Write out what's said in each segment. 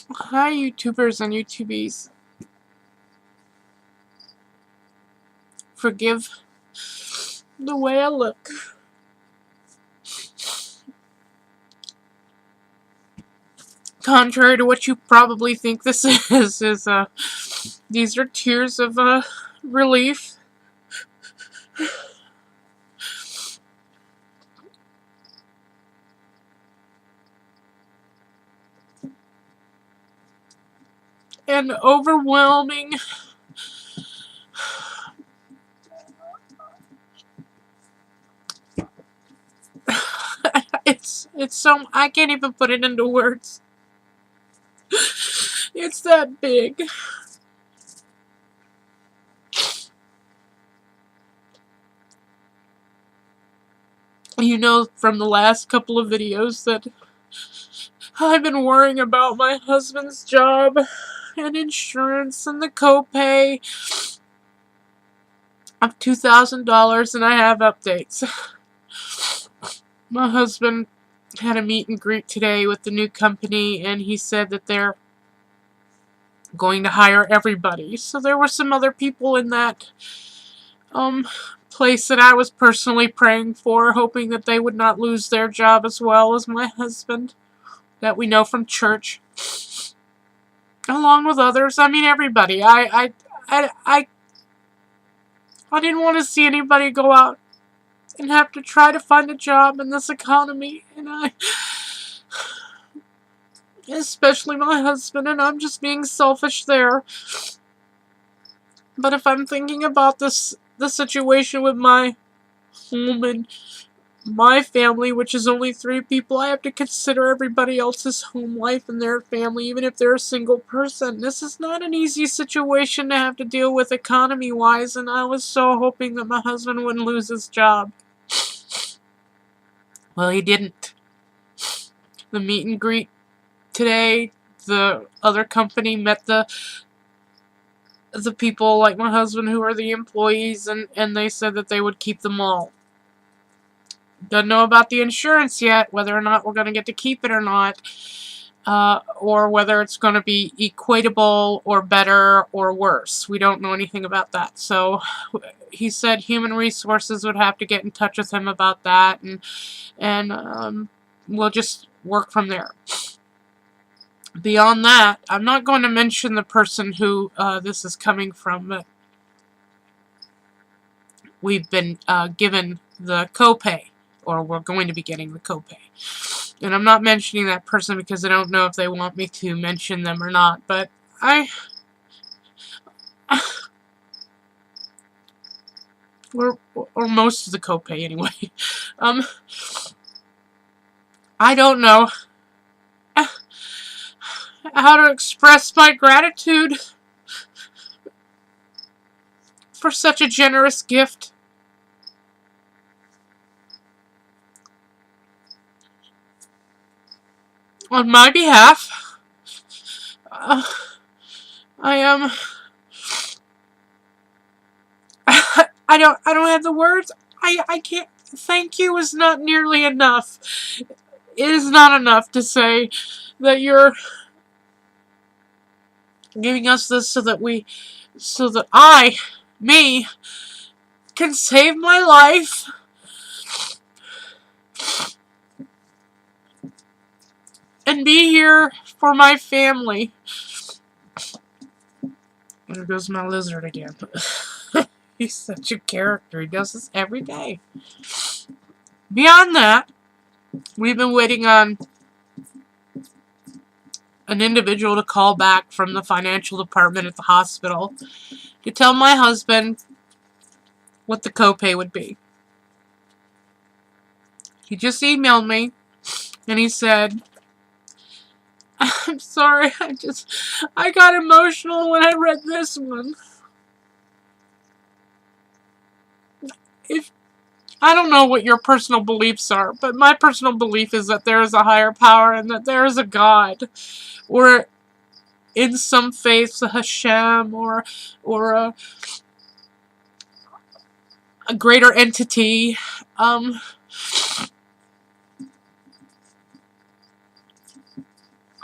Hi, YouTubers and YouTubies. Forgive the way I look. Contrary to what you probably think this is these are tears of relief. And overwhelming it's so, I can't even put it into words. It's that big. You know from the last couple of videos that I've been worrying about my husband's job and insurance and the copay of $2,000, and I have updates. My husband had a meet and greet today with the new company, and he said that they're going to hire everybody. So there were some other people in that place that I was personally praying for, hoping that they would not lose their job as well as my husband, that we know from church, along with others. I mean, everybody. I didn't want to see anybody go out and have to try to find a job in this economy, and especially my husband, and I'm just being selfish there. But if I'm thinking about the situation with my home and my family, which is only 3 people, I have to consider everybody else's home life and their family, even if they're a single person. This is not an easy situation to have to deal with economy-wise, and I was so hoping that my husband wouldn't lose his job. Well, he didn't. The meet and greet today, the other company met the people like my husband who are the employees, and they said that they would keep them all. Don't know about the insurance yet, whether or not we're going to get to keep it or not, or whether it's going to be equatable or better or worse. We don't know anything about that. So he said human resources would have to get in touch with him about that, and we'll just work from there. Beyond that, I'm not going to mention the person who this is coming from, but we've been given the copay, or we're going to be getting the copay. And I'm not mentioning that person because I don't know if they want me to mention them or not, but or most of the copay anyway. I don't know how to express my gratitude for such a generous gift. On my behalf, I am. I don't have the words. I can't. Thank you is not nearly enough. It is not enough to say that you're giving us this so that me, can save my life. And be here for my family. There goes my lizard again. He's such a character. He does this every day. Beyond that, we've been waiting on an individual to call back from the financial department at the hospital to tell my husband what the copay would be. He just emailed me, and he said, I'm sorry, I got emotional when I read this one. I don't know what your personal beliefs are, but my personal belief is that there is a higher power and that there is a God, or in some faiths a Hashem, or a greater entity.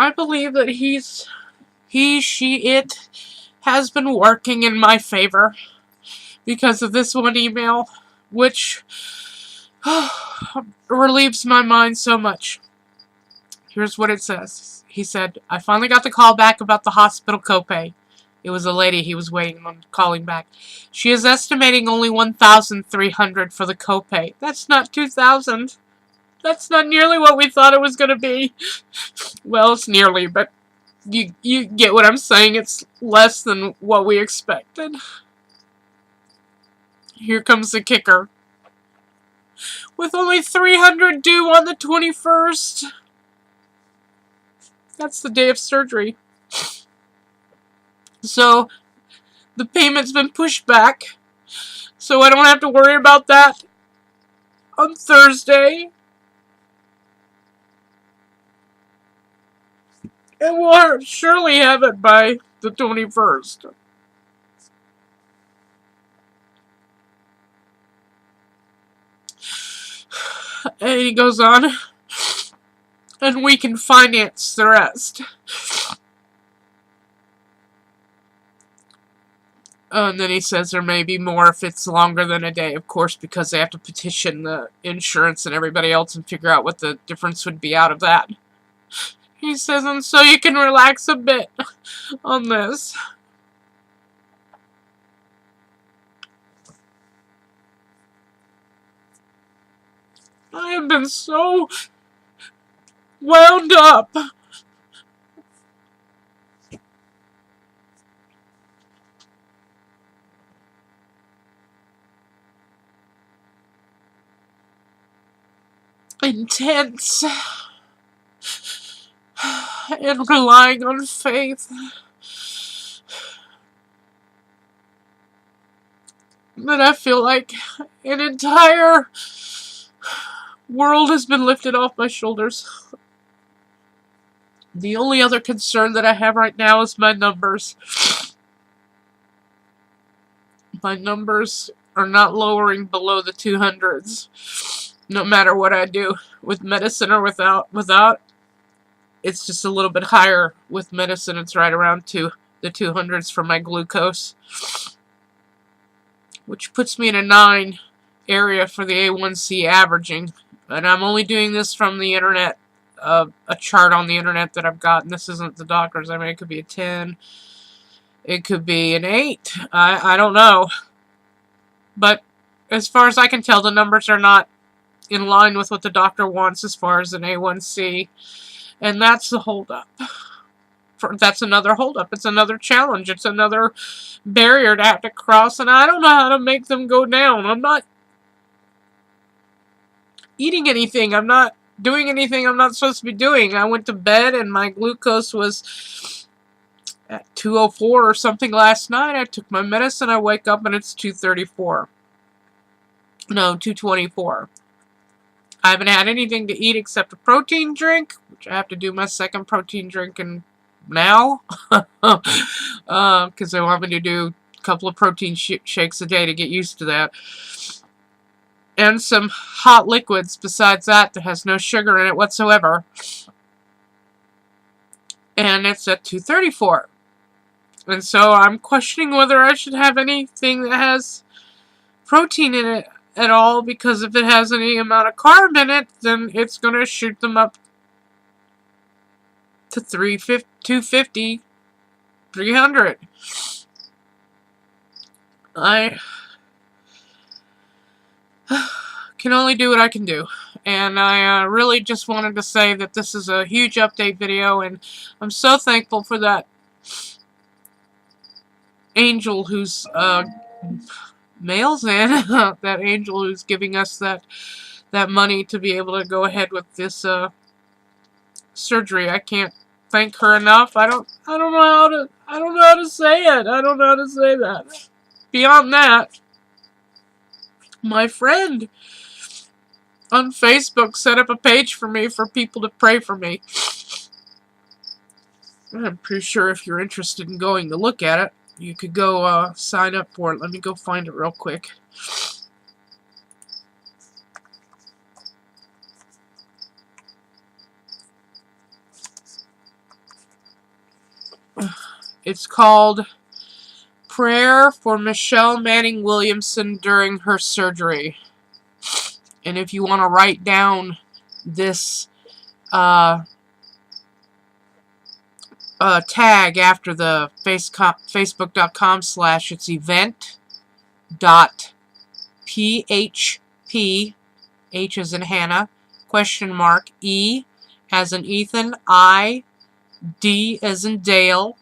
I believe that it has been working in my favor because of this one email, which relieves my mind so much. Here's what it says. He said, I finally got the call back about the hospital copay. It was a lady he was waiting on calling back. She is estimating only $1,300 for the copay. That's not $2,000. That's not nearly what we thought it was going to be. Well, it's nearly, but you get what I'm saying. It's less than what we expected. Here comes the kicker. With only $300 due on the 21st. That's the day of surgery. So, the payment's been pushed back. So I don't have to worry about that on Thursday. And we'll surely have it by the 21st. And he goes on, and we can finance the rest. And then he says there may be more if it's longer than a day, of course, because they have to petition the insurance and everybody else and figure out what the difference would be out of that. He says, and so you can relax a bit on this. I have been so wound up. Intense. And relying on faith. But I feel like an entire world has been lifted off my shoulders. The only other concern that I have right now is my numbers. My numbers are not lowering below the 200s. No matter what I do, with medicine or without. It's just a little bit higher. With medicine, it's right around the 200s for my glucose. Which puts me in a 9 area for the A1C averaging. And I'm only doing this from the internet. A chart on the internet that I've gotten. This isn't the doctor's. I mean, it could be a 10. It could be an 8. I don't know. But as far as I can tell, the numbers are not in line with what the doctor wants as far as an A1C. And that's the holdup. That's another holdup. It's another challenge. It's another barrier to have to cross. And I don't know how to make them go down. I'm not eating anything. I'm not doing anything I'm not supposed to be doing. I went to bed and my glucose was at 204 or something last night. I took my medicine. I wake up and it's 234. No, 224. I haven't had anything to eat except a protein drink, which I have to do my second protein drink now. Because they want me to do a couple of protein shakes a day to get used to that. And some hot liquids besides that has no sugar in it whatsoever. And it's at 234. And so I'm questioning whether I should have anything that has protein in it at all, because if it has any amount of carb in it, then it's going to shoot them up to 250, 300. I can only do what I can do. And I really just wanted to say that this is a huge update video, and I'm so thankful for that angel who's mails in that angel who's giving us that money to be able to go ahead with this surgery. I can't thank her enough. I don't know how to say it. I don't know how to say that. Beyond that, my friend on Facebook set up a page for me for people to pray for me. I'm pretty sure if you're interested in going to look at it, you could go sign up for it. Let me go find it real quick. It's called Prayer for Michelle Manning Williamson During Her Surgery. And if you want to write down this tag after the facebook.com/its event.php, H as in Hannah, !E as in Ethan, I, D as in Dale,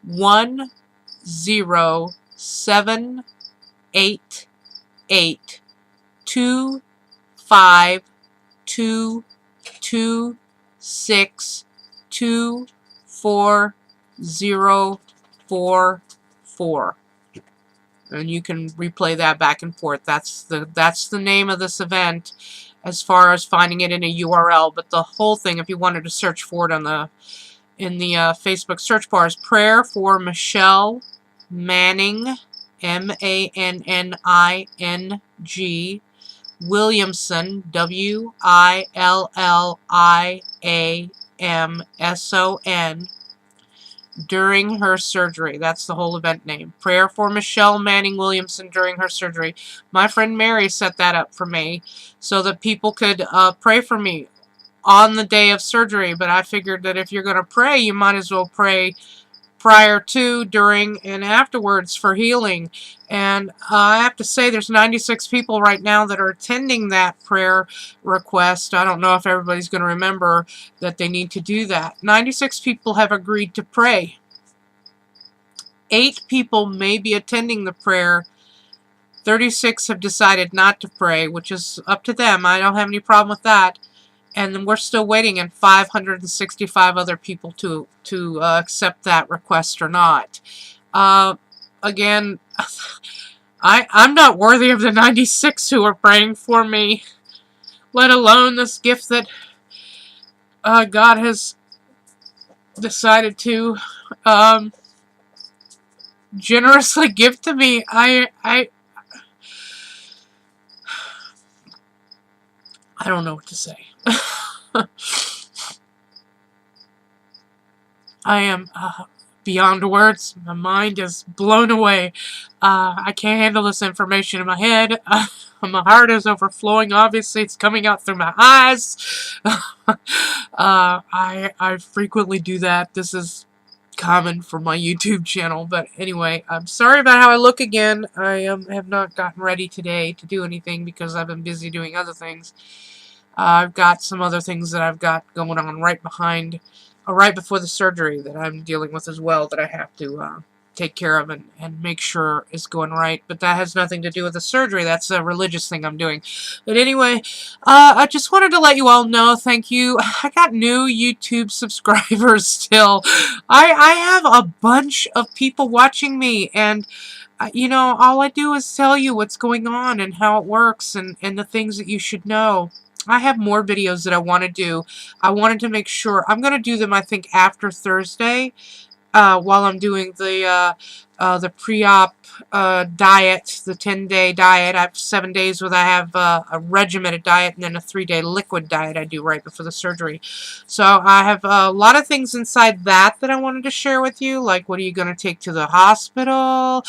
$1-888-252-262444. And you can replay that back and forth. That's the name of this event as far as finding it in a URL. But the whole thing, if you wanted to search for it on in the Facebook search bar, is Prayer for Michelle Manning, MANNING, Williamson, WILLIAMSON, during her surgery. That's the whole event name. Prayer for Michelle Manning Williamson during her surgery. My friend Mary set that up for me so that people could pray for me on the day of surgery. But I figured that if you're going to pray, you might as well pray prior to, during, and afterwards for healing. And I have to say there's 96 people right now that are attending that prayer request. I don't know if everybody's going to remember that they need to do that. 96 people have agreed to pray. 8 people may be attending the prayer. 36 have decided not to pray, which is up to them. I don't have any problem with that. And then we're still waiting on 565 other people to accept that request or not. Again, I'm not worthy of the 96 who are praying for me, let alone this gift that God has decided to generously give to me. I don't know what to say. I am beyond words. My mind is blown away. I can't handle this information in my head. My heart is overflowing. Obviously, it's coming out through my eyes. I frequently do that. This is common for my YouTube channel. But anyway, I'm sorry about how I look again. I have not gotten ready today to do anything because I've been busy doing other things. I've got some other things that I've got going on right before the surgery that I'm dealing with as well that I have to take care of and make sure is going right. But that has nothing to do with the surgery. That's a religious thing I'm doing. But anyway, I just wanted to let you all know, thank you. I got new YouTube subscribers still. I have a bunch of people watching me, and you know, all I do is tell you what's going on and how it works and the things that you should know. I have more videos that I want to do. I wanted to make sure. I'm going to do them, I think, after Thursday, while I'm doing the pre-op diet, the 10-day diet. I have 7 days where I have a regimented diet and then a 3-day liquid diet I do right before the surgery. So I have a lot of things inside that I wanted to share with you, like what are you going to take to the hospital,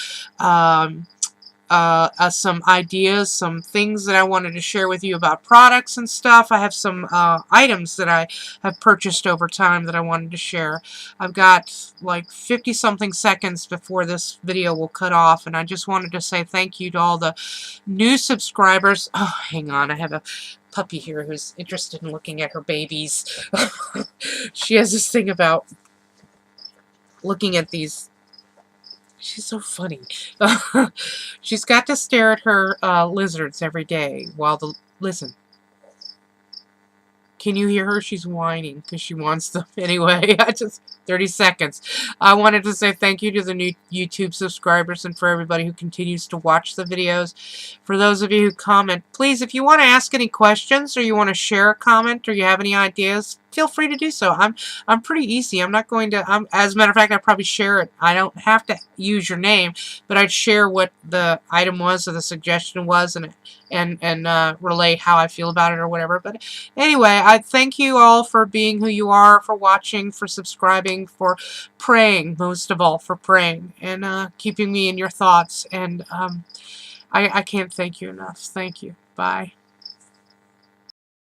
some ideas, some things that I wanted to share with you about products and stuff. I have some items that I have purchased over time that I wanted to share. I've got like 50-something seconds before this video will cut off, and I just wanted to say thank you to all the new subscribers. Oh, hang on, I have a puppy here who's interested in looking at her babies. She has this thing about looking at these. She's so funny. She's got to stare at her lizards every day while listen. Can you hear her? She's whining because she wants them. Anyway, 30 seconds. I wanted to say thank you to the new YouTube subscribers and for everybody who continues to watch the videos. For those of you who comment, please, if you want to ask any questions or you want to share a comment or you have any ideas, feel free to do so. I'm pretty easy. I'm not going to. As a matter of fact, I'd probably share it. I don't have to use your name, but I'd share what the item was or the suggestion was, and relay how I feel about it or whatever. But anyway, I thank you all for being who you are, for watching, for subscribing, for praying, most of all, for praying and keeping me in your thoughts. And I can't thank you enough. Thank you. Bye.